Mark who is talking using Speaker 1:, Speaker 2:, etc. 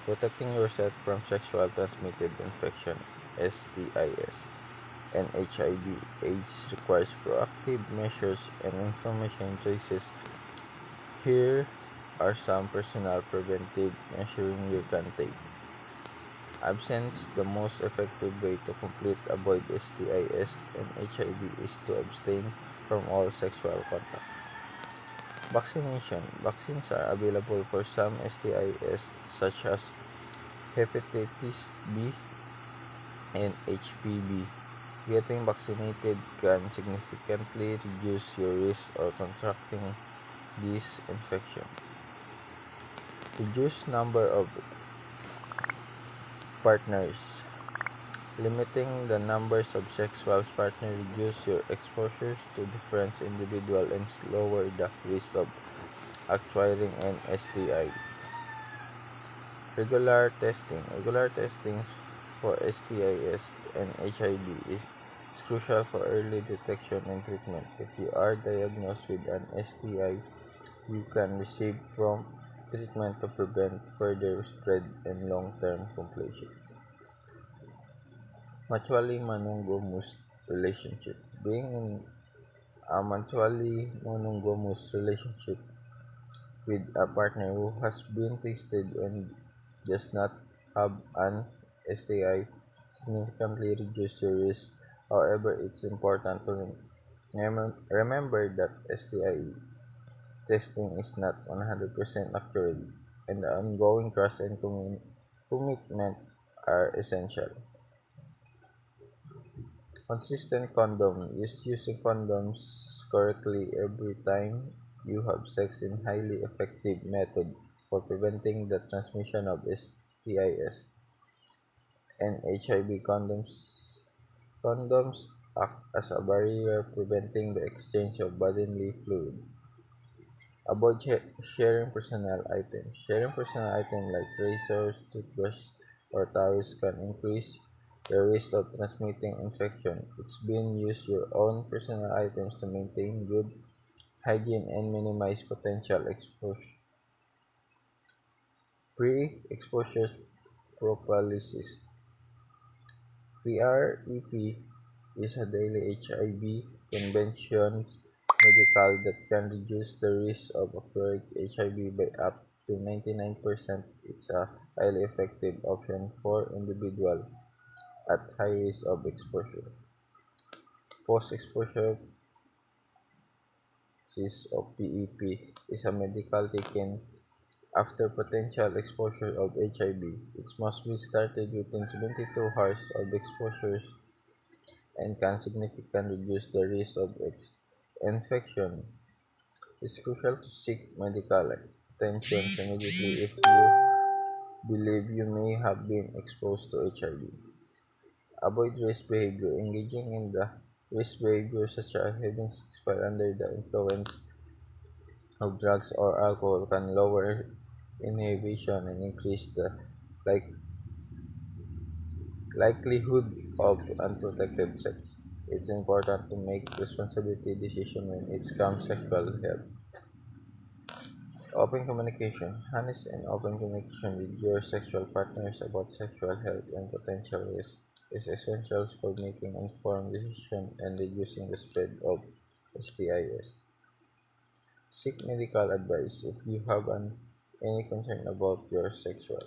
Speaker 1: Protecting yourself from sexual transmitted infection (STIs) and HIV/AIDS requires proactive measures and information choices. Here are some personal preventive measures you can take. Absence. The most effective way to completely avoid STIs and HIV is to abstain from all sexual contact. Vaccination. Vaccines are available for some STIs such as hepatitis B and HPV. Getting vaccinated can significantly reduce your risk of contracting this infection. Reduce number of partners. Limiting the numbers of sexual partners reduces your exposures to different individuals and lower the risk of acquiring an STI. Regular testing. Regular testing for STIs and HIV is crucial for early detection and treatment. If you are diagnosed with an STI, you can receive prompt treatment to prevent further spread and long-term complications. Mutually monogamous relationship. Being in a mutually monogamous relationship with a partner who has been tested and does not have an STI significantly reduces your risk. However, it's important to remember that STI testing is not 100% accurate, and ongoing trust and commitment are essential. Consistent condom. Using condoms correctly every time you have sex is a highly effective method for preventing the transmission of STIs and HIV. Condoms act as a barrier preventing the exchange of bodily fluid. Avoid sharing personal items. Sharing personal items like razors, toothbrushes, or towels can increase the risk of transmitting infection. It's been use your own personal items to maintain good hygiene and minimize potential exposure. Pre-exposure prophylaxis (PrEP) is a daily HIV prevention medical that can reduce the risk of acquiring HIV by up to 99%. It's a highly effective option for individuals at high risk of exposure. Post-exposure prophylaxis of PEP is a medical taken after potential exposure of HIV. It must be started within 72 hours of exposure and can significantly reduce the risk of infection. It's crucial to seek medical attention immediately if you believe you may have been exposed to HIV. Avoid risk behavior. Engaging in the risk behavior such as having sex while under the influence of drugs or alcohol can lower inhibition and increase the like, likelihood of unprotected sex. It's important to make responsibility decisions when it comes to sexual health. Open communication. Honest and open communication with your sexual partners about sexual health and potential risks is essential for making informed decisions and reducing the spread of STIs. Seek medical advice if you have any concern about your sexual